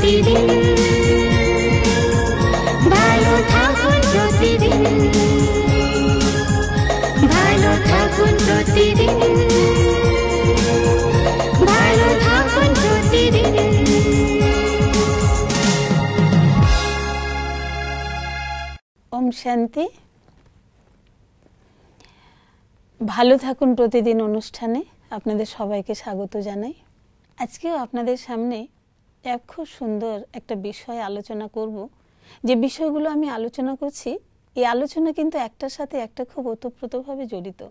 প্রতিদিন, ভালো থাকুন প্রতিদিন, ভালো থাকুন প্রতিদিন, ভালো থাকুন প্রতিদিন। ওম শান্তি। ভালো থাকুন প্রতিদিন অনুষ্ঠানে আপনাদের সবাইকে স্বাগত জানাই। আজকেও আপনাদের সামনে খুব সুন্দর একটা বিষয় আলোচনা করব। যে বিষয়গুলো আমি আলোচনা করছি, এই আলোচনা কিন্তু একটার সাথে একটা খুব ওতপ্রোতভাবে জড়িত।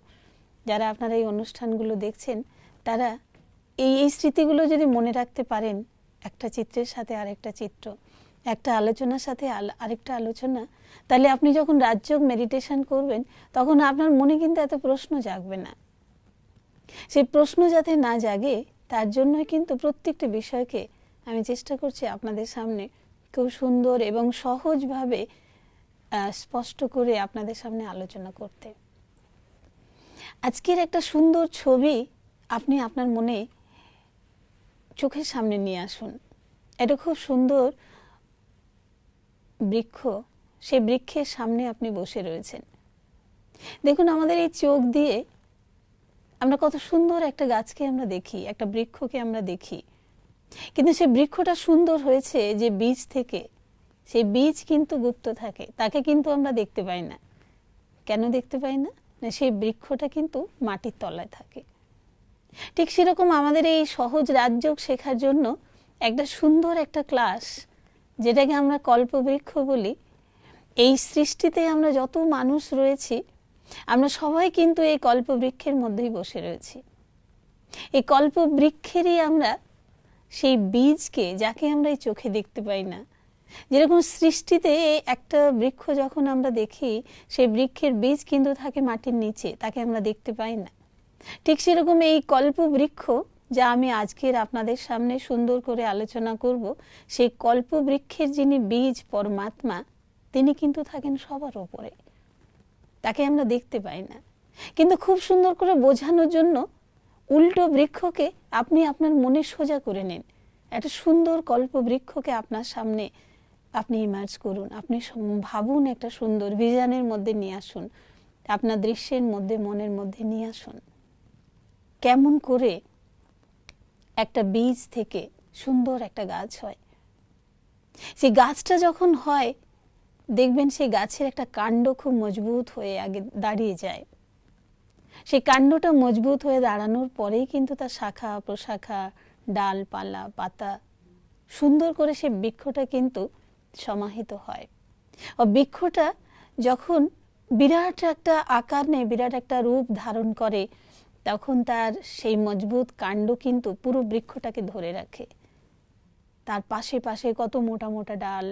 যারা আপনারা এই অনুষ্ঠানগুলো দেখছেন তারা এই স্মৃতিগুলো যদি মনে রাখতে পারেন, একটা চিত্রের সাথে আরেকটা চিত্র, একটা আলোচনার সাথে আরেকটা আলোচনা, তাহলে আপনি যখন রাজযোগ মেডিটেশন করবেন তখন আপনার মনে কিন্তু এত প্রশ্ন জাগবে না। সেই প্রশ্ন যাতে না জাগে তার জন্যই কিন্তু প্রত্যেকটি বিষয়কে আমি চেষ্টা করছি আপনাদের সামনে খুব সুন্দর এবং সহজভাবে স্পষ্ট করে আপনাদের সামনে আলোচনা করতে। আজকের একটা সুন্দর ছবি আপনি আপনার মনে চোখের সামনে নিয়ে আসুন। এটা খুব সুন্দর বৃক্ষ, সেই বৃক্ষের সামনে আপনি বসে রয়েছেন। দেখুন, আমাদের এই চোখ দিয়ে আমরা কত সুন্দর একটা গাছকে আমরা দেখি, একটা বৃক্ষকে আমরা দেখি, কিন্তু সেই বৃক্ষটা সুন্দর হয়েছে যে বীজ থেকে। সেই বীজ কিন্তু গুপ্ত থাকে, তাকে কিন্তু আমরা দেখতে পাই না। কেন দেখতে পাই না? সেই বৃক্ষটা কিন্তু মাটির তলায় থাকে। ঠিক সেরকম আমাদের এই সহজ রাজযোগ শেখার জন্য একটা সুন্দর একটা ক্লাস, যেটাকে আমরা কল্পবৃক্ষ বলি। এই সৃষ্টিতে আমরা যত মানুষ রয়েছি, আমরা সবাই কিন্তু এই কল্পবৃক্ষের মধ্যেই বসে রয়েছি। এই কল্পবৃক্ষেরই আমরা সেই বীজকে, যাকে আমরা এই চোখে দেখতে পাই না। যেরকম সৃষ্টিতে একটা বৃক্ষ যখন আমরা দেখি, সেই বৃক্ষের বীজ কিন্তু থাকে মাটির নিচে, তাকে আমরা দেখতে পাই না। ঠিক সেরকম এই কল্পবৃক্ষ, যা আমি আজকের আপনাদের সামনে সুন্দর করে আলোচনা করব, সেই কল্পবৃক্ষের যিনি বীজ পরমাত্মা, তিনি কিন্তু থাকেন সবার উপরে, তাকে আমরা দেখতে পাই না। কিন্তু খুব সুন্দর করে বোঝানোর জন্য উল্টো বৃক্ষকে আপনি আপনার মনে সোজা করে নিন। একটা সুন্দর কল্পবৃক্ষকে আপনার সামনে আপনি ইমার্জ করুন, আপনি ভাবুন, একটা সুন্দর ভিশনের মধ্যে নিয়ে আসুন, আপনার দৃশ্যের মধ্যে, মনের মধ্যে নিয়ে আসুন। কেমন করে একটা বীজ থেকে সুন্দর একটা গাছ হয়। সেই গাছটা যখন হয়, দেখবেন সেই গাছের একটা কাণ্ড খুব মজবুত হয়ে আগে দাঁড়িয়ে যায়। সেই কাণ্ডটা মজবুত হয়ে দাঁড়ানোর পরেই কিন্তু তার শাখা প্রশাখা, ডালপালা, পাতা সুন্দর করে সেই বৃক্ষটা কিন্তু সমাহিত হয়। ও বৃক্ষটা যখন বিরাট একটা আকার নেয়, বিরাট একটা রূপ ধারণ করে, তখন তার সেই মজবুত কাণ্ড কিন্তু পুরো বৃক্ষটাকে ধরে রাখে। তার পাশে পাশে কত মোটা মোটা ডাল,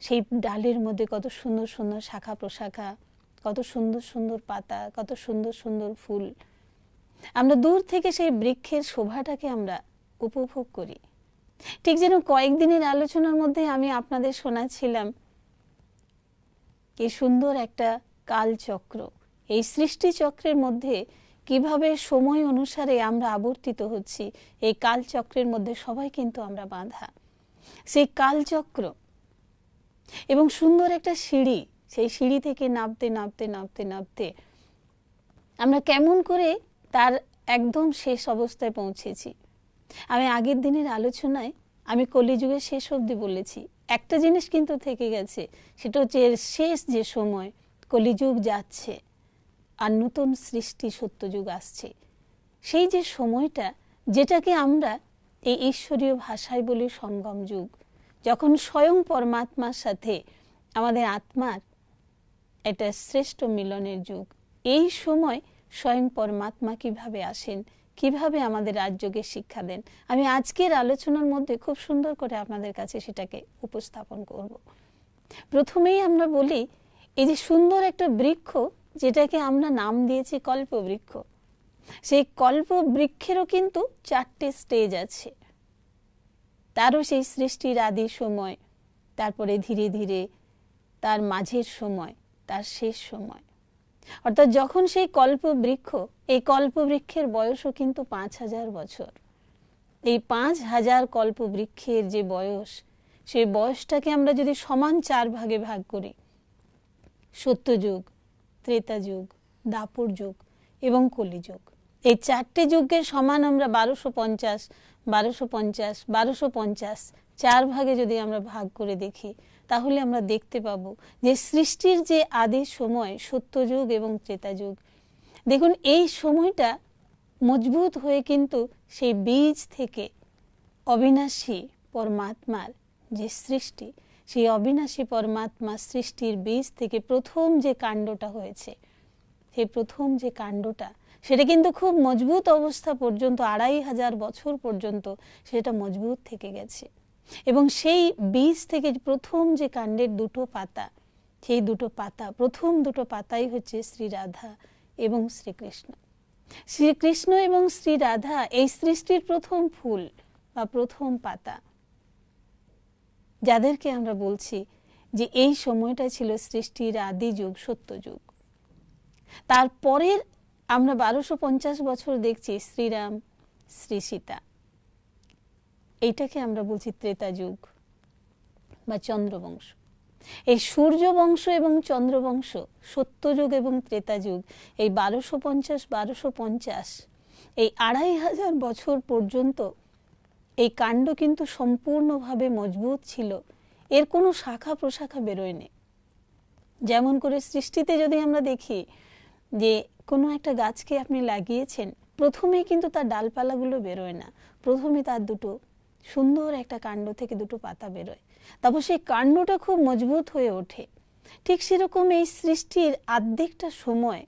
সেই ডালের মধ্যে কত সুন্দর সুন্দর শাখা প্রশাখা, কত সুন্দর সুন্দর পাতা, কত সুন্দর সুন্দর ফুল। আমরা দূর থেকে সেই বৃক্ষের শোভাটাকে আমরা উপভোগ করি। ঠিক যেন কয়েকদিনের আলোচনার মধ্যে আমি আপনাদের শোনাচ্ছিলাম কি সুন্দর একটা কালচক্র, এই সৃষ্টি চক্রের মধ্যে কিভাবে সময় অনুসারে আমরা আবর্তিত হচ্ছি। এই কালচক্রের মধ্যে সবাই কিন্তু আমরা বাঁধা। সেই কালচক্র এবং সুন্দর একটা সিঁড়ি, সেই সিঁড়ি থেকে নামতে নামতে নামতে নামতে আমরা কেমন করে তার একদম শেষ অবস্থায় পৌঁছেছি। আমি আগের দিনের আলোচনায় আমি কলিযুগের শেষ অবধি বলেছি, একটা জিনিস কিন্তু থেকে গেছে, সেটা হচ্ছে এর শেষ যে সময়, কলিযুগ যাচ্ছে আর নতুন সৃষ্টি সত্যযুগ আসছে। সেই যে সময়টা, যেটাকে আমরা এই ঈশ্বরীয় ভাষায় বলি সঙ্গম যুগ, যখন স্বয়ং পরমাত্মার সাথে আমাদের আত্মার এটা শ্রেষ্ঠ মিলনের যুগ। এই সময় স্বয়ং পরমাত্মা কিভাবে আসেন, কিভাবে আমাদের রাজযোগের শিক্ষা দেন, আমি আজকের আলোচনার মধ্যে খুব সুন্দর করে আপনাদের কাছে সেটাকে উপস্থাপন করব। প্রথমেই আমরা বলি, এই যে সুন্দর একটা বৃক্ষ, যেটাকে আমরা নাম দিয়েছি কল্পবৃক্ষ, সেই কল্পবৃক্ষেরও কিন্তু 4টে স্টেজ আছে। তারও সেই সৃষ্টির আদি সময়, তারপরে ধীরে ধীরে তার মাঝের সময়, তার শেষ সময়। অর্থাৎ যখন সেই কল্পবৃক্ষ, এই কল্পবৃক্ষের বয়সও কিন্তু 5000 বছর। এই 5000 কল্পবৃক্ষের যে বয়স, সেই বয়সটাকে আমরা যদি সমান 4 ভাগে ভাগ করি, সত্যযুগ, ত্রেতা যুগ, দাপর যুগ এবং কলিযুগ, এই 4টে যুগের সমান আমরা 1250, 1250, 1250 4 ভাগে যদি আমরা ভাগ করে দেখি, তাহলে আমরা দেখতে পাবো যে সৃষ্টির যে আদি সময় সত্যযুগ এবং ত্রেতা যুগ, দেখুন এই সময়টা মজবুত হয়ে কিন্তু সেই বীজ থেকে অবিনাশী পরমাত্মার যে সৃষ্টি, সেই অবিনাশী পরমাত্মা সৃষ্টির বীজ থেকে প্রথম যে কাণ্ডটা হয়েছে, সেই প্রথম যে কাণ্ডটা সেটা কিন্তু খুব মজবুত অবস্থা পর্যন্ত 2500 বছর পর্যন্ত সেটা মজবুত থেকে গেছে। এবং সেই বীজ থেকে প্রথম যে কাণ্ডের 2টো পাতা, সেই 2টো পাতা, প্রথম 2টো পাতাই হচ্ছে শ্রী রাধা এবং শ্রীকৃষ্ণ। শ্রীকৃষ্ণ এবং শ্রী রাধা এই সৃষ্টির প্রথম ফুল বা প্রথম পাতা, যাদেরকে আমরা বলছি যে এই সময়টা ছিল সৃষ্টির আদি যুগ, সত্যযুগ। তারপরের আমরা 1250 বছর দেখছি শ্রীরাম, শ্রী সীতা, এইটাকে আমরা বলছি ত্রেতা যুগ বা চন্দ্রবংশ। এই সূর্যবংশ এবং চন্দ্রবংশ, সত্যযুগ এবং ত্রেতা যুগ, এই 1250 এই 2500 বছর পর্যন্ত এই কাণ্ড কিন্তু সম্পূর্ণভাবে মজবুত ছিল, এর কোনো শাখা প্রশাখা বেরোয়নি। যেমন করে সৃষ্টিতে যদি আমরা দেখি যে কোনো একটা গাছকে আপনি লাগিয়েছেন, প্রথমেই কিন্তু তার ডালপালাগুলো বেরোয় না, প্রথমে তার 2টো সুন্দর একটা কাণ্ড থেকে 2টো পাতা বেরোয়, তারপর সেই কাণ্ডটা খুব মজবুত হয়ে ওঠে। ঠিক সেরকম এই সৃষ্টির আর্ধেকটা সময়,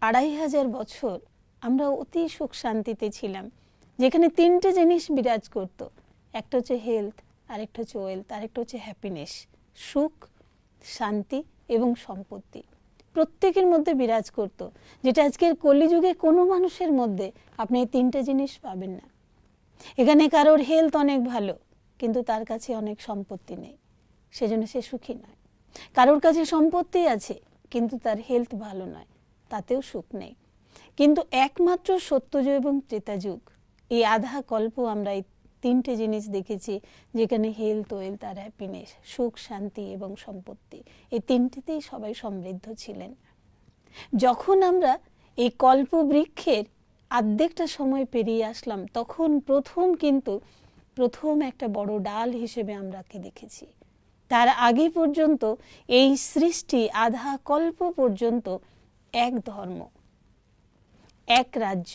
2500 বছর আমরা অতি সুখ শান্তিতে ছিলাম, যেখানে 3টে জিনিস বিরাজ করত। একটা হচ্ছে হেলথ, আরেকটা হচ্ছে ওয়েলথ, আরেকটা হচ্ছে হ্যাপিনেস, সুখ, শান্তি এবং সম্পত্তি প্রত্যেকের মধ্যে বিরাজ করত, যেটা আজকের কলিযুগে কোনো মানুষের মধ্যে আপনি এই 3টে জিনিস পাবেন না। এখানে কারোর হেলথ অনেক ভালো, কিন্তু তার কাছে অনেক সম্পত্তি নেই, সেজন্য সে সুখী নয়। কারোর কাছে সম্পত্তি আছে কিন্তু তার হেলথ ভালো নয়, তাতেও সুখ নেই। কিন্তু একমাত্র সত্যযুগ এবং ত্রেতা যুগ, এই আধা কল্প আমরা এই 3টে জিনিস দেখেছি, যেখানে হেলথ, ওয়েলথ আর হ্যাপিনেস, সুখ, শান্তি এবং সম্পত্তি, এই 3টিতেই সবাই সমৃদ্ধ ছিলেন। যখন আমরা এই কল্পবৃক্ষের আর্ধেকটা সময় পেরিয়ে আসলাম, তখন প্রথম একটা বড় ডাল হিসেবে আমরাকে দেখেছি। তার আগে পর্যন্ত এই সৃষ্টি আধা কল্প পর্যন্ত এক ধর্ম, এক রাজ্য,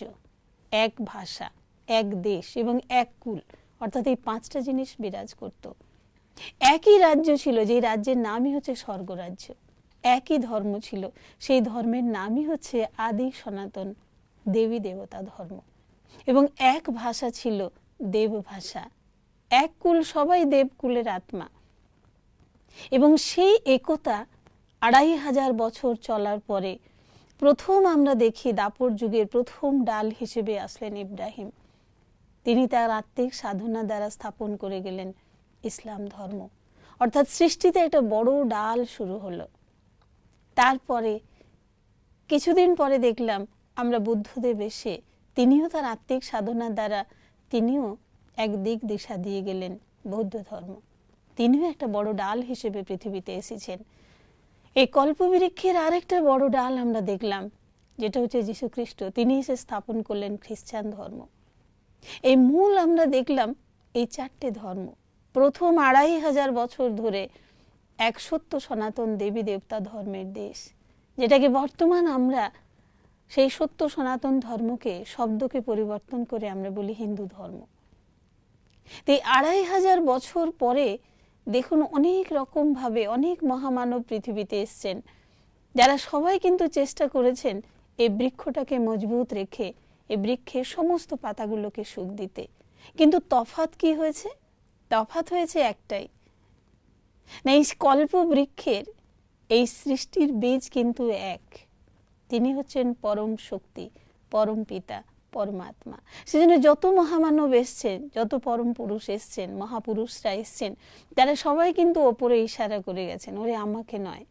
এক ভাষা, এক দেশ এবং এক কুল, অর্থাৎ এই 5টা জিনিস বিরাজ করত। একই রাজ্য ছিল, যে রাজ্যের নামই হচ্ছে স্বর্গরাজ্য। একই ধর্ম ছিল, সেই ধর্মের নামই হচ্ছে আদি সনাতন দেবী দেবতা ধর্ম। এবং এক ভাষা ছিল, দেব ভাষা। এক কুল, সবাই দেবকুলের আত্মা। এবং সেই একতা 2500 বছর চলার পরে প্রথম আমরা দেখি দাপর যুগের প্রথম ডাল হিসেবে আসলেন ইব্রাহিম। তিনি তার আত্মিক সাধনা দ্বারা স্থাপন করে গেলেন ইসলাম ধর্ম, অর্থাৎ সৃষ্টিতে একটা বড় ডাল শুরু হলো। তারপরে কিছুদিন পরে দেখলাম আমরা বুদ্ধদেব এসে, তিনিও তার আত্মিক সাধনার দ্বারা তিনিও এক দিক দিশা দিয়ে গেলেন বৌদ্ধ ধর্ম। তিনিও একটা বড় ডাল হিসেবে পৃথিবীতে এসেছেন। এই কল্পবৃক্ষের আরেকটা বড় ডাল আমরা দেখলাম, যেটা হচ্ছে যীশু খ্রিস্ট। তিনি এসে স্থাপন করলেন খ্রিস্টান ধর্ম। এই মূল আমরা দেখলাম এই 4টে ধর্ম প্রথম 2500 বছর ধরে এক সত্য সনাতন দেবী দেবতা ধর্মের দেশ, যেটাকে বর্তমান আমরা সেই সত্য সনাতন ধর্মকে, শব্দকে পরিবর্তন করে আমরা বলি হিন্দু ধর্ম। তো এই 2500 বছর পরে দেখুন অনেক রকম ভাবে অনেক মহামানব পৃথিবীতে এসছেন, যারা সবাই কিন্তু চেষ্টা করেছেন এই বৃক্ষটাকে মজবুত রেখে এই বৃক্ষের সমস্ত পাতাগুলোকে সুখ দিতে। কিন্তু তফাৎ কি হয়েছে? তফাৎ হয়েছে একটাই, না, এই কল্প বৃক্ষের এই সৃষ্টির বীজ কিন্তু এক। তিনি হচ্ছেন পরম শক্তি, পরম পিতা, পরমাত্মা। সেজন্য যত মহামানব এসছেন, যত পরম পুরুষ এসছেন, মহাপুরুষরা এসছেন, তারা সবাই কিন্তু ওপরে ইশারা করে গেছেন, ওরে আমাকে নয়,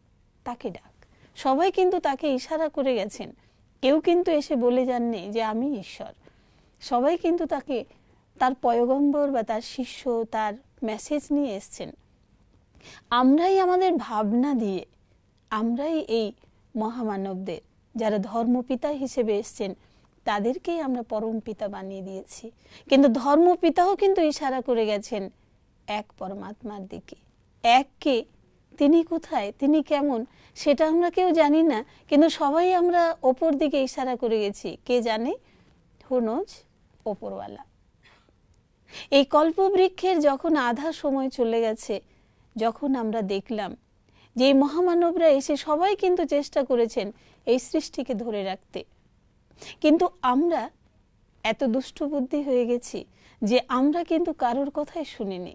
তাকে ডাক। সবাই কিন্তু তাকে ইশারা করে গেছেন, কেউ কিন্তু এসে বলে যাননি যে আমি ঈশ্বর। সবাই কিন্তু তাকে তার পয়গম্বর বা তার শিষ্য, তার মেসেজ নিয়ে এসছেন। আমরাই আমাদের ভাবনা দিয়ে, আমরাই এই মহামানবদের, যারা ধর্মপিতা হিসেবে এসছেন, তাদেরকেই আমরা পরম পিতা বানিয়ে দিয়েছি। কিন্তু ধর্মপিতাও কিন্তু ইশারা করে গেছেন এক পরমাত্মার দিকে। এককে, তিনি কোথায়, তিনি কেমন, সেটা আমরা কেউ জানি না, কিন্তু সবাই আমরা ওপর দিকে ইশারা করে গেছি। কে জানে? Who knows? ওপরওয়ালা। এই কল্পবৃক্ষের যখন আধা সময় চলে গেছে, যখন আমরা দেখলাম যে এই মহামানবরা এসে সবাই কিন্তু চেষ্টা করেছেন এই সৃষ্টিকে ধরে রাখতে, কিন্তু আমরা এত দুষ্টবুদ্ধি হয়ে গেছি যে আমরা কিন্তু কারোর কথাই শুনিনি।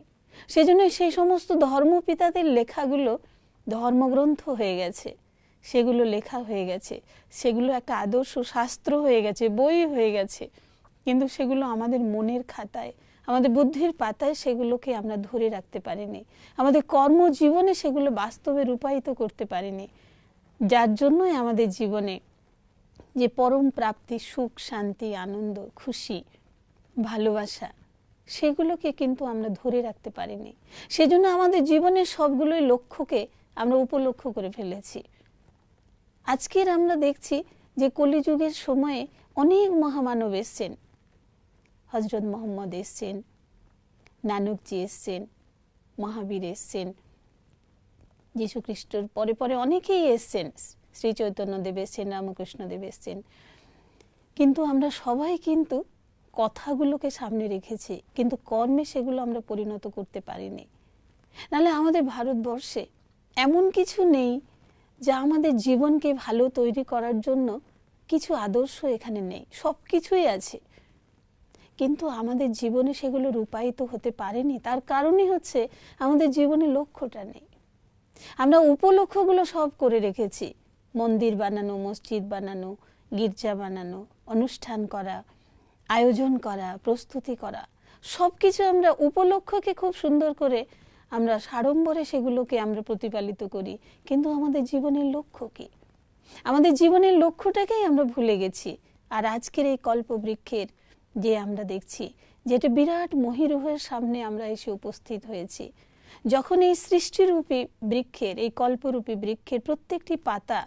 সেজন্য সেই সমস্ত ধর্মপিতাদের লেখাগুলো ধর্মগ্রন্থ হয়ে গেছে, সেগুলো লেখা হয়ে গেছে, সেগুলো একটা আদর্শ শাস্ত্র হয়ে গেছে, বই হয়ে গেছে, কিন্তু সেগুলো আমাদের মনের খাতায়, আমাদের বুদ্ধির পাতায় সেগুলোকে আমরা ধরে রাখতে পারিনি, আমাদের কর্মজীবনে সেগুলো বাস্তবে রূপায়িত করতে পারিনি। যার জন্যই আমাদের জীবনে যে পরম প্রাপ্তি, সুখ, শান্তি, আনন্দ, খুশি, ভালোবাসা, সেগুলোকে কিন্তু আমরা ধরে রাখতে পারিনি। সেজন্য আমাদের জীবনের সবগুলোই লক্ষ্যকে আমরা উপলক্ষ্য করে ফেলেছি। আজকের আমরা দেখছি যে কলিযুগের সময়ে অনেক মহামানব এসছেন। হজরত মোহাম্মদ এসছেন, নানকজি এসছেন, মহাবীর এসছেন, যীশু খ্রিস্টর পরে পরে অনেকেই এসছেন, শ্রী চৈতন্যদেব এসছেন, রামকৃষ্ণদেব এসছেন। কিন্তু আমরা সবাই কিন্তু কথাগুলোকে সামনে রেখেছি, কিন্তু কর্মে সেগুলো আমরা পরিণত করতে পারিনি। নাহলে আমাদের ভারতবর্ষে এমন কিছু নেই যা আমাদের জীবনকে ভালো তৈরি করার জন্য কিছু আদর্শ এখানে নেই, সব কিছুই আছে, কিন্তু আমাদের জীবনে সেগুলো রূপায়িত হতে পারেনি। তার কারণই হচ্ছে আমাদের জীবনে লক্ষ্যটা নেই। আমরা উপলক্ষ্যগুলো সব করে রেখেছি, মন্দির বানানো, মসজিদ বানানো, গির্জা বানানো, অনুষ্ঠান করা, আয়োজন করা, প্রস্তুতি করা, সব কিছু আমরা উপলক্ষ্যকে খুব সুন্দর করে আমরা সাড়ম্বরে সেগুলোকে আমরা প্রতিপালিত করি, কিন্তু আমাদের জীবনের লক্ষ্য কি? আমাদের জীবনের লক্ষ্যটাকেই আমরা ভুলে গেছি। আর আজকের এই কল্পবৃক্ষের যে আমরা দেখছি, যেটা বিরাট মহিরুহের সামনে আমরা এসে উপস্থিত হয়েছি, যখন এই সৃষ্টিরূপী বৃক্ষের, এই কল্পরূপী বৃক্ষের প্রত্যেকটি পাতা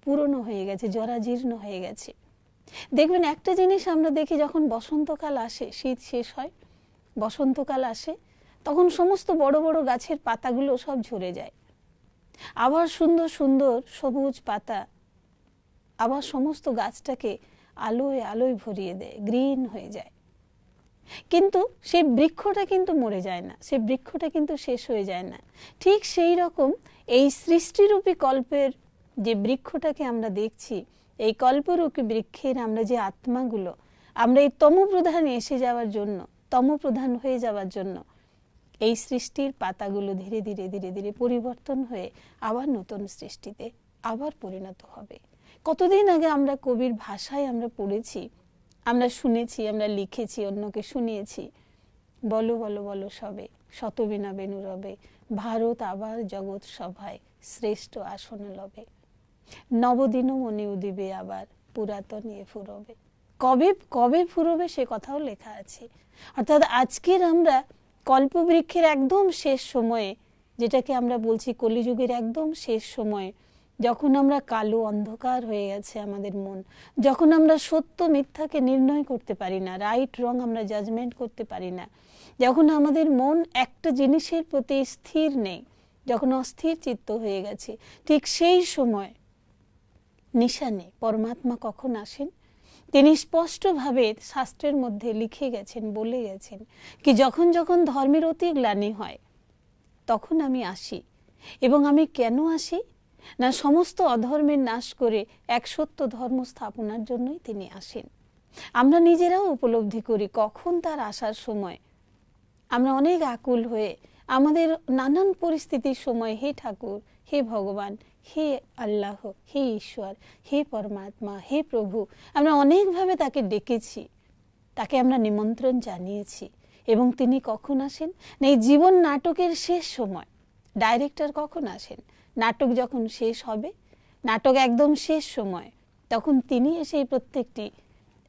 পুরনো হয়ে গেছে, জরাজীর্ণ হয়ে গেছে। দেখবেন একটা জিনিস আমরা দেখি, যখন বসন্তকাল আসে, শীত শেষ হয়, বসন্তকাল আসে, তখন সমস্ত বড় বড় গাছের পাতাগুলো সব ঝরে যায়, আবার সুন্দর সুন্দর সবুজ পাতা আবার সমস্ত গাছটাকে আলোয় আলোয় ভরিয়ে দেয়, গ্রিন হয়ে যায়। কিন্তু সেই বৃক্ষটা কিন্তু মরে যায় না, সেই বৃক্ষটা কিন্তু শেষ হয়ে যায় না। ঠিক সেই রকম এই সৃষ্টিরূপী কল্পের যে বৃক্ষটাকে আমরা দেখছি, এই কল্পরূপী বৃক্ষের আমরা যে আত্মাগুলো, আমরা এই তমপ্রধানে এসে যাওয়ার জন্য, তমপ্রধান হয়ে যাওয়ার জন্য এই সৃষ্টির পাতাগুলো ধীরে ধীরে ধীরে ধীরে পরিবর্তন হয়ে আবার নতুন সৃষ্টিতে আবার পরিণত হবে। কতদিন আগে আমরা কবির ভাষায় আমরা পড়েছি, আমরা শুনেছি, আমরা লিখেছি, অন্যকে শুনিয়েছি, বলো বলো বলো সবে, শতবিনা বেনু রবে, ভারত আবার জগৎ সভায় শ্রেষ্ঠ আসন লবে, নবদিন মনে উদিবে আবার পুরাতন এ ফুরবে। কবে কবে ফুরবে সে কথাও লেখা আছে। অর্থাৎ আজকের আমরা কল্পবৃক্ষের একদম শেষ সময়ে, যেটাকে আমরা বলছি কলিযুগের একদম শেষ সময়ে, যখন আমরা কালো অন্ধকার হয়ে গেছে আমাদের মন, যখন আমরা সত্য মিথ্যাকে নির্ণয় করতে পারি না, রাইট রং আমরা জাজমেন্ট করতে পারি না, যখন আমাদের মন একটা জিনিসের প্রতি স্থির নেই, যখন অস্থির চিত্ত হয়ে গেছে, ঠিক সেই সময় নিশানে পরমাত্মা কখন আসেন? তিনি স্পষ্টভাবে শাস্ত্রের মধ্যে লিখে গেছেন, বলে গেছেন কি যখন যখন ধর্মের অতি গ্লানি হয় তখন আমি আসি। এবং আমি কেন আসি? না সমস্ত অধর্মের নাশ করে এক সত্য ধর্ম স্থাপনার জন্যই তিনি আসেন। আমরা নিজেরাও উপলব্ধি করি কখন তার আসার সময়। আমরা অনেক আকুল হয়ে আমাদের নানান পরিস্থিতির সময়, হে ঠাকুর, হে ভগবান, হে আল্লাহ, হে ঈশ্বর, হে পরমাত্মা, হে প্রভু, আমরা অনেকভাবে তাকে ডেকেছি, তাকে আমরা নিমন্ত্রণ জানিয়েছি। এবং তিনি কখন আসেন? না এই জীবন নাটকের শেষ সময়। ডাইরেক্টর কখন আসেন? নাটক যখন শেষ হবে, নাটক একদম শেষ সময়, তখন তিনি এসে প্রত্যেকটি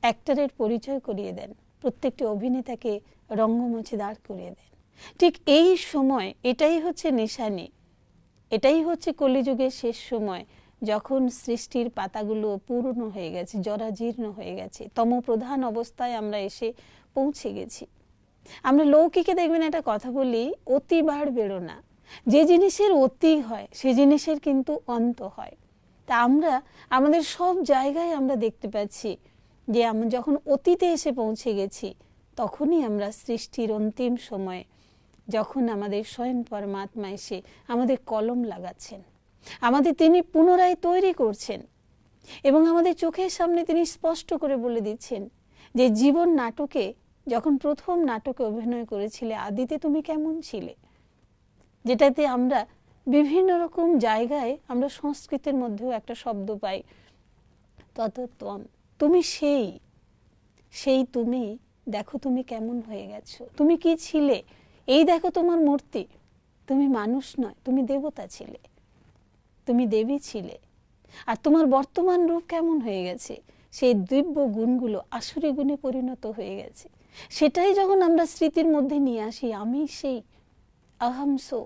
অ্যাক্টরের পরিচয় করিয়ে দেন, প্রত্যেকটি অভিনেতাকে রঙ্গমঞ্চে দাঁড় করিয়ে দেন। ঠিক এই সময় এটাই হচ্ছে নিশানি, এটাই হচ্ছে কলিযুগের শেষ সময়, যখন সৃষ্টির পাতাগুলো পুরনো হয়ে গেছে, জরাজীর্ণ হয়ে গেছে, তমপ্রধান অবস্থায় আমরা এসে পৌঁছে গেছি। আমরা লৌকিকে দেখবেন একটা কথা বলি, অতি বাড়বেড়ো না। যে জিনিসের অতি হয় সে জিনিসের কিন্তু অন্ত হয়। তা আমরা আমাদের সব জায়গায় আমরা দেখতে পাচ্ছি যে আমরা যখন অতীতে এসে পৌঁছে গেছি, তখনই আমরা সৃষ্টির অন্তিম সময়ে, যখন আমাদের স্বয়ং পরমাত্মা এসে আমাদের কলম লাগাচ্ছেন, আমাদের তিনি পুনরায় তৈরি করছেন এবং আমাদের চোখের সামনে তিনি স্পষ্ট করে বলে দিচ্ছেন যে জীবন নাটকে যখন প্রথম নাটকে অভিনয় করেছিলে, আদিতে তুমি কেমন ছিলে, যেটাতে আমরা বিভিন্ন রকম জায়গায় আমরা সংস্কৃতের মধ্যেও একটা শব্দ পাই, ততত্বম, তুমি সেই তুমি, দেখো তুমি কেমন হয়ে গেছো, তুমি কি ছিলে, এই দেখো তোমার মূর্তি, তুমি মানুষ নয়, তুমি দেবতা ছিলে, তুমি দেবী ছিলে, আর তোমার বর্তমান রূপ কেমন হয়ে গেছে, সেই দিব্য গুণগুলো আসুরি গুণে পরিণত হয়ে গেছে। সেটাই যখন আমরা স্মৃতির মধ্যে নিয়ে আসি, আমি সেই অহম সো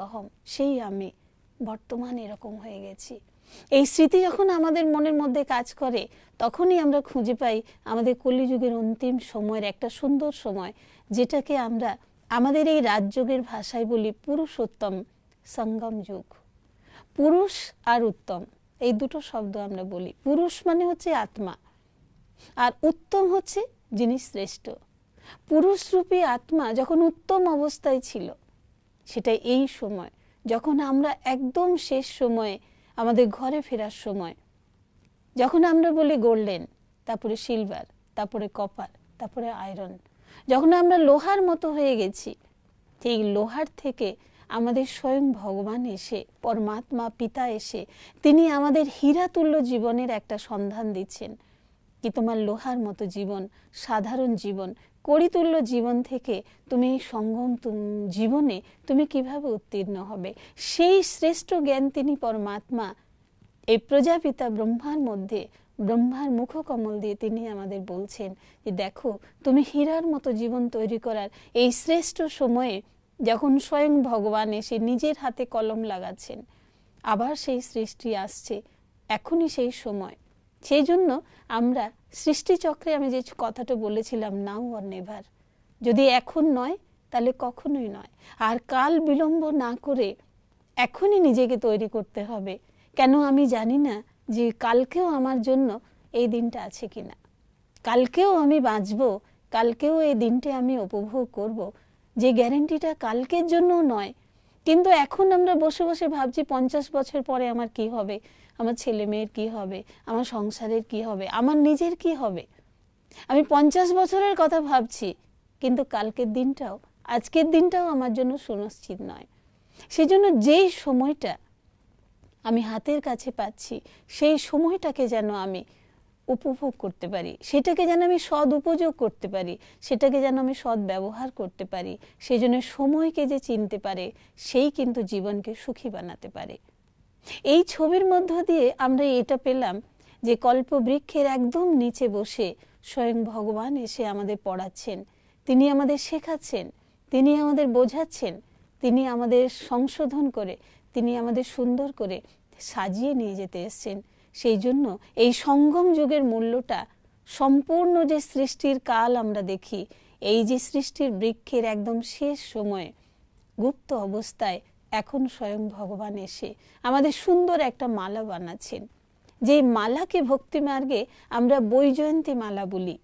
অহম, সেই আমি বর্তমান এরকম হয়ে গেছি। এই স্মৃতি যখন আমাদের মনের মধ্যে কাজ করে, তখনই আমরা খুঁজে পাই আমাদের কলিযুগের অন্তিম সময়ের একটা সুন্দর সময়, যেটাকে আমরা আমাদের এই রাজযোগের ভাষায় বলি পুরুষোত্তম সঙ্গম যুগ। পুরুষ আর উত্তম, এই দুটো শব্দ আমরা বলি। পুরুষ মানে হচ্ছে আত্মা, আর উত্তম হচ্ছে যিনি শ্রেষ্ঠ। পুরুষরূপী আত্মা যখন উত্তম অবস্থায় ছিল, সেটা এই সময় যখন আমরা একদম শেষ সময়ে আমাদের ঘরে ফেরার সময়, যখন আমরা বলি গোল্ডেন, তারপরে সিলভার, তারপরে কপার, তারপরে আয়রন, যখন আমরা লোহার মতো হয়ে গেছি, সেই লোহার থেকে আমাদের স্বয়ং ভগবান এসে, পরমাত্মা পিতা এসে, তিনি আমাদের হীরাতুল্য জীবনের একটা সন্ধান দিচ্ছেন কি তোমার লোহার মতো জীবন, সাধারণ জীবন, কড়িতুল্য জীবন থেকে তুমি এই সঙ্গম জীবনে তুমি কিভাবে উত্তীর্ণ হবে, সেই শ্রেষ্ঠ জ্ঞান তিনি পরমাত্মা এই প্রজাপিতা ব্রহ্মার মধ্যে, ব্রহ্মার মুখকমল দিয়ে তিনি আমাদের বলছেন যে দেখো তুমি হীরার মতো জীবন তৈরি করার এই শ্রেষ্ঠ সময়ে, যখন স্বয়ং ভগবান এসে নিজের হাতে কলম লাগাচ্ছেন, আবার সেই সৃষ্টি আসছে, এখনই সেই সময়। সেই জন্য আমরা সৃষ্টিচক্রে আমি যে কথাটা বলেছিলাম, নাও অর নেভার, যদি এখন নয় তাহলে কখনোই নয়। আর কাল বিলম্ব না করে এখনই নিজেকে তৈরি করতে হবে। কেন আমি জানি না যে কালকেও আমার জন্য এই দিনটা আছে কিনা, কালকেও আমি বাঁচব, কালকেও এই দিনটি আমি উপভোগ করব, যে গ্যারেন্টিটা কালকের জন্য নয়। কিন্তু এখন আমরা বসে বসে ভাবছি 50 বছর পরে আমার কি হবে, আমার ছেলে মেয়ের কি হবে, আমার সংসারের কি হবে, আমার নিজের কি হবে। আমি 50 বছরের কথা ভাবছি, কিন্তু কালকের দিনটাও, আজকের দিনটাও আমার জন্য সুনিশ্চিত নয়। সেজন্য যেই সময়টা আমি হাতের কাছে পাচ্ছি, সেই সময়টাকে যেন আমি উপভোগ করতে পারি, সেটাকে যেন আমি সদ উপযোগ করতে পারি, সেটাকে যেন আমি সদ ব্যবহার করতে পারি। সেই জন্য সময়কে যে চিনতে পারে, সেই কিন্তু জীবনকে সুখী বানাতে পারে। এই ছবির মধ্য দিয়ে আমরা এটা পেলাম যে কল্পবৃক্ষের একদম নিচে বসে স্বয়ং ভগবান এসে আমাদের পড়াচ্ছেন, তিনি আমাদের শেখাচ্ছেন, তিনি আমাদের বোঝাচ্ছেন, তিনি আমাদের সংশোধন করে, তিনি আমাদের সুন্দর করে সাজিয়ে নিয়ে যেতে এসছেন। সেই জন্য এই সঙ্গম যুগের মূল্যটা, সম্পূর্ণ যে সৃষ্টির কাল আমরা দেখি, এই যে সৃষ্টির বৃক্ষের একদম শেষ সময়ে গুপ্ত অবস্থায় এখন স্বয়ং ভগবান এসে আমাদের সুন্দর একটা মালা বানাচ্ছেন, যে মালাকে ভক্তিমার্গে আমরা বৈজয়ন্তী মালা বলি।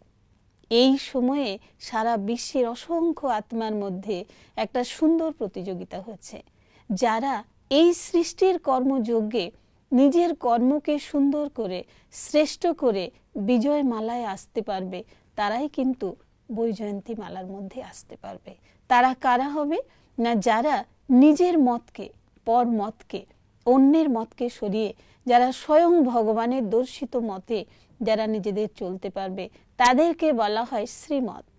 এই সময়ে সারা বিশ্বের অসংখ্য আত্মার মধ্যে একটা সুন্দর প্রতিযোগিতা হচ্ছে। যারা এই সৃষ্টির কর্মযজ্ঞে নিজের কর্মকে সুন্দর করে, শ্রেষ্ঠ করে বিজয় মালায় আসতে পারবে, তারাই কিন্তু বৈজয়ন্তী মালার মধ্যে আসতে পারবে। তারা কারা হবে না, যারা নিজের মতকে, পর মতকে, অন্যের মতকে সরিয়ে, যারা স্বয়ং ভগবানের দর্শিত মতে যারা নিজেদের চলতে পারবে, তাদেরকে বলা হয় শ্রীমত,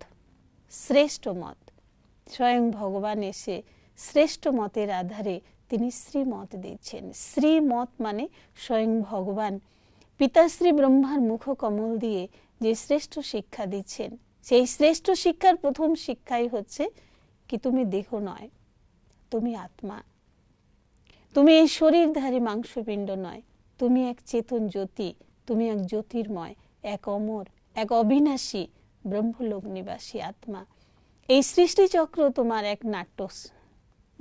শ্রেষ্ঠ মত। স্বয়ং ভগবান এসে শ্রেষ্ঠ মতের আধারে তিনি শ্রীমত দিচ্ছেন। শ্রীমত মানে স্বয়ং ভগবান পিতাশ্রী ব্রহ্মার মুখ কমল দিয়ে যে শ্রেষ্ঠ শিক্ষা দিচ্ছেন, সেই শ্রেষ্ঠ শিক্ষার প্রথম শিক্ষাই হচ্ছে কি তুমি দেহ নয়, তুমি আত্মা। তুমি এই শরীরধারী মাংসপিণ্ড নয়, তুমি এক চেতন জ্যোতি, তুমি এক জ্যোতির্ময়, এক অমর, এক অবিনাশী ব্রহ্মলোক নিবাসী আত্মা। এই সৃষ্টিচক্র তোমার এক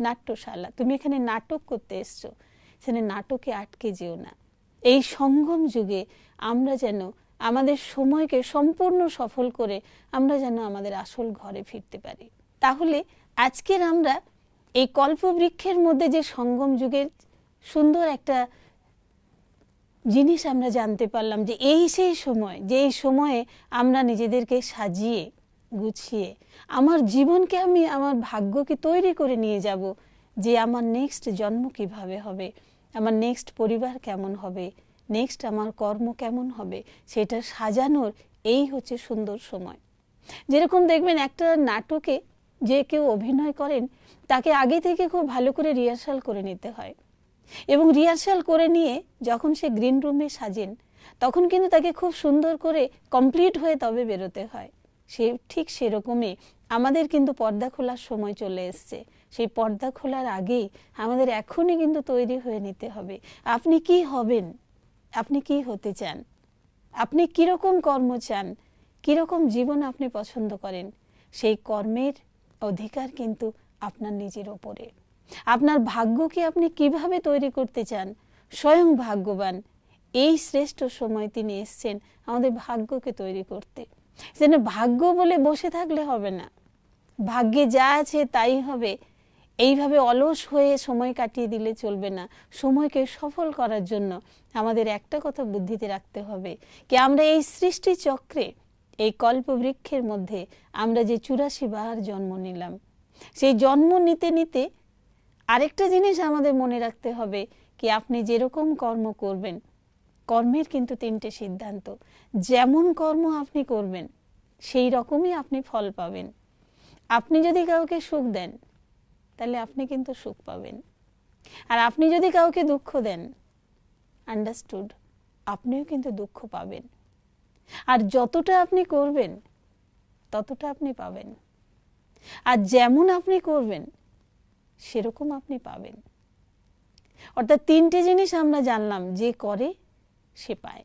নাট্যশালা। তুমি এখানে নাটক করতে এসছো, সেখানে নাটকে আটকে যেও না। এই সঙ্গম যুগে আমরা যেন আমাদের সময়কে সম্পূর্ণ সফল করে আমরা যেন আমাদের আসল ঘরে ফিরতে পারি। তাহলে আজকের আমরা এই কল্পবৃক্ষের মধ্যে যে সঙ্গম যুগের সুন্দর একটা জিনিস আমরা জানতে পারলাম, যে এই সেই সময়, যে এই সময়ে আমরা নিজেদেরকে সাজিয়ে গুছিয়ে আমার জীবনকে আমি আমার ভাগ্যকে তৈরি করে নিয়ে যাব, যে আমার নেক্সট জন্ম কিভাবে হবে, আমার নেক্সট পরিবার কেমন হবে, নেক্সট আমার কর্ম কেমন হবে, সেটা সাজানোর এই হচ্ছে সুন্দর সময়। যেরকম দেখবেন একটা নাটকে যে কেউ অভিনয় করেন, তাকে আগে থেকে খুব ভালো করে রিহার্সাল করে নিতে হয়, এবং রিহার্সাল করে নিয়ে যখন সে গ্রিন রুমে সাজেন, তখন কিন্তু তাকে খুব সুন্দর করে কমপ্লিট হয়ে তবে বেরোতে হয়। সে ঠিক সেরকমই আমাদের কিন্তু পর্দা খোলার সময় চলে এসছে। সেই পর্দা খোলার আগেই আমাদের এখনই কিন্তু তৈরি হয়ে নিতে হবে। আপনি কি হবেন, আপনি কি হতে চান, আপনি কিরকম কর্ম চান, কিরকম জীবন আপনি পছন্দ করেন, সেই কর্মের অধিকার কিন্তু আপনার নিজের ওপরে। আপনার ভাগ্যকে আপনি কিভাবে তৈরি করতে চান, স্বয়ং ভাগ্যবান এই শ্রেষ্ঠ সময় তিনি এসছেন আমাদের ভাগ্যকে তৈরি করতে। যেন ভাগ্য বলে বসে থাকলে হবে না, ভাগ্যে যা আছে তাই হবে, এইভাবে অলস হয়ে সময় কাটিয়ে দিলে চলবে না। সময়কে সফল করার জন্য আমাদের একটা কথা বুদ্ধিতে রাখতে হবে, কি আমরা এই সৃষ্টি চক্রে, এই কল্পবৃক্ষের মধ্যে আমরা যে 84 বার জন্ম নিলাম, সেই জন্ম নিতে নিতে আরেকটা জিনিস আমাদের মনে রাখতে হবে, কি আপনি যেরকম কর্ম করবেন, কর্মের কিন্তু 3টে সিদ্ধান্ত। যেমন কর্ম আপনি করবেন সেই রকমই আপনি ফল পাবেন। আপনি যদি কাউকে সুখ দেন, তাহলে আপনি কিন্তু সুখ পাবেন। আর আপনি যদি কাউকে দুঃখ দেন, আন্ডারস্টুড, আপনিও কিন্তু দুঃখ পাবেন। আর যতটা আপনি করবেন ততটা আপনি পাবেন, আর যেমন আপনি করবেন সেরকম আপনি পাবেন। অর্থাৎ 3টে জিনিস আমরা জানলাম, যে করে সে পায়।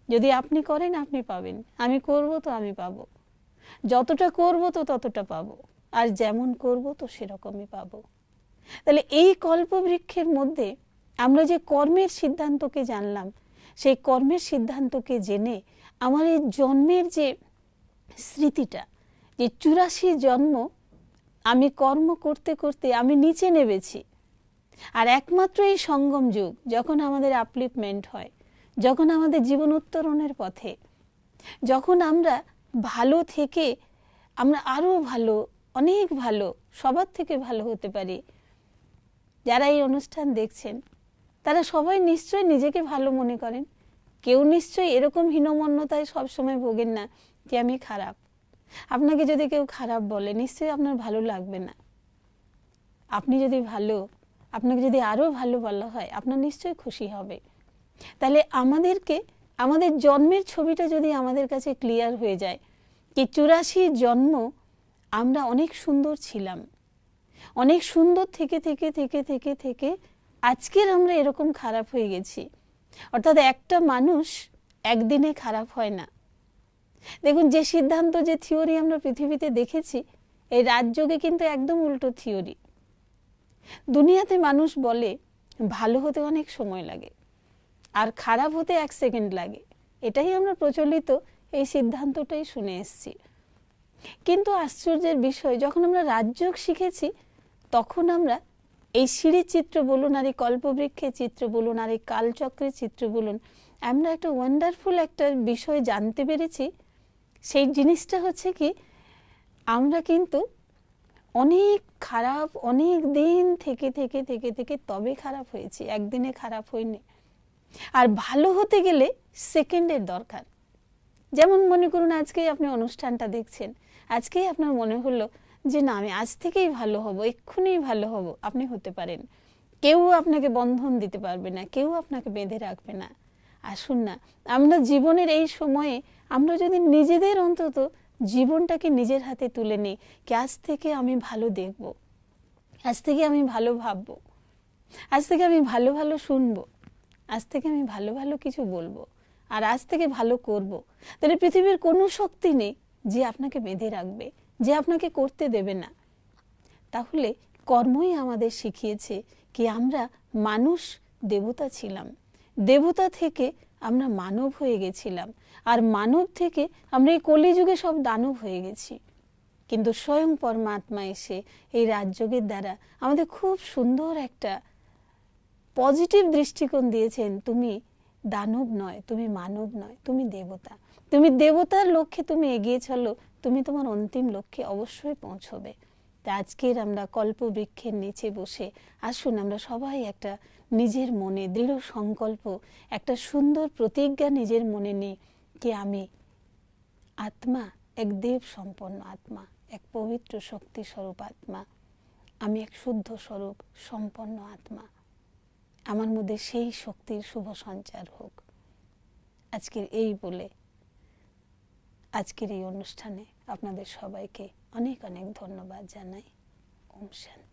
যদি আপনি করেন আপনি পাবেন, আমি করব তো আমি পাবো, যতটা করব তো ততটা পাবো, আর যেমন করব তো সেরকমই পাবো। তাহলে এই কল্পবৃক্ষের মধ্যে আমরা যে কর্মের সিদ্ধান্তকে জানলাম, সেই কর্মের সিদ্ধান্তকে জেনে আমার এই জন্মের যে স্মৃতিটা, যে 84 জন্ম আমি কর্ম করতে করতে আমি নিচে নেমেছি, আর একমাত্র এই সঙ্গম যুগ যখন আমাদের আপলিফমেন্ট হয়, যখন আমাদের জীবন উত্তরণের পথে, যখন আমরা ভালো থেকে আমরা আরো ভালো, অনেক ভালো, সবার থেকে ভালো হতে পারি। যারা এই অনুষ্ঠান দেখছেন তারা সবাই নিশ্চয়ই নিজেকে ভালো মনে করেন। কেউ নিশ্চয়ই এরকম হীনমন্যতায় সবসময় ভোগেন না যে আমি খারাপ। আপনাকে যদি কেউ খারাপ বলে, নিশ্চয়ই আপনার ভালো লাগবে না। আপনি যদি ভালো, আপনাকে যদি আরো ভালো বলা হয়, আপনার নিশ্চয়ই খুশি হবে। তাহলে আমাদেরকে আমাদের জন্মের ছবিটা যদি আমাদের কাছে ক্লিয়ার হয়ে যায়, কি 84 জন্ম আমরা অনেক সুন্দর ছিলাম, অনেক সুন্দর থেকে থেকে থেকে থেকে থেকে আজকের আমরা এরকম খারাপ হয়ে গেছি। অর্থাৎ একটা মানুষ একদিনে খারাপ হয় না। দেখুন, যে সিদ্ধান্ত, যে থিওরি আমরা পৃথিবীতে দেখেছি, এই রাজযোগে কিন্তু একদম উল্টো থিওরি। দুনিয়াতে মানুষ বলে ভালো হতে অনেক সময় লাগে আর খারাপ হতে 1 সেকেন্ড লাগে। এটাই আমরা প্রচলিত এই সিদ্ধান্তটাই শুনে এসেছি। কিন্তু আশ্চর্যের বিষয়, যখন আমরা রাজযোগ শিখেছি, তখন আমরা এই সিঁড়ির চিত্র বলুন, আর এই কল্পবৃক্ষের চিত্র বলুন, আর এই কালচক্রের চিত্র বলুন, আমরা একটা ওয়ান্ডারফুল একটা বিষয় জানতে পেরেছি। সেই জিনিসটা হচ্ছে কি, আমরা কিন্তু অনেক খারাপ, অনেক দিন থেকে থেকে থেকে থেকে তবে খারাপ হয়েছি, একদিনে খারাপ হইনি। আর ভালো হতে গেলে সেকেন্ডের দরকার। যেমন মনে করুন, আজকেই আপনি অনুষ্ঠানটা দেখছেন, আজকেই আপনার মনে হলো যে না, আমি আজ থেকেই ভালো হব, এক্ষুনি ভালো হব। আপনি হতে পারেন। কেউ আপনাকে বন্ধন দিতে পারবে না, কেউ আপনাকে বেঁধে রাখবে না। আসুন না, আমরা জীবনের এই সময়ে আমরা যদি নিজেদের অন্তত জীবনটাকে নিজের হাতে তুলে নিই, কি আজ থেকে আমি ভালো দেখব, আজ থেকে আমি ভালো ভাববো, আজ থেকে আমি ভালো ভালো শুনবো, আজ থেকে আমি ভালো ভালো কিছু বলবো, আর আজ থেকে ভালো করব। তাহলে পৃথিবীর কোনো শক্তি নেই যে আপনাকে বেঁধে রাখবে, যে আপনাকে করতে দেবে না। তাহলে কর্মই আমাদের শিখিয়েছে কি আমরা মানুষ দেবতা ছিলাম, দেবতা থেকে আমরা মানব হয়ে গেছিলাম, আর মানব থেকে আমরা এই কলিযুগে সব দানব হয়ে গেছি। কিন্তু স্বয়ং পরমাত্মা এসে এই রাজযোগের দ্বারা আমাদের খুব সুন্দর একটা পজিটিভ দৃষ্টিকোণ দিয়েছেন। তুমি দানব নয়, তুমি মানব নয়, তুমি দেবতা। তুমি দেবতার লক্ষ্যে তুমি এগিয়ে চলো, তুমি তোমার অন্তিম লক্ষ্যে অবশ্যই পৌঁছবে। তা আজকের আমরা কল্পবৃক্ষের নিচে বসে আসুন আমরা সবাই একটা নিজের মনে দৃঢ় সংকল্প, একটা সুন্দর প্রতিজ্ঞা নিজের মনে নিই কি আমি আত্মা, এক দেব সম্পন্ন আত্মা, এক পবিত্র শক্তি স্বরূপ আত্মা, আমি এক শুদ্ধ স্বরূপ সম্পন্ন আত্মা। আমার মধ্যে সেই শক্তির শুভ সঞ্চার হোক। আজকের এই বলে আজকের এই অনুষ্ঠানে আপনাদের সবাইকে অনেক অনেক ধন্যবাদ জানাই। ওম শান্তি।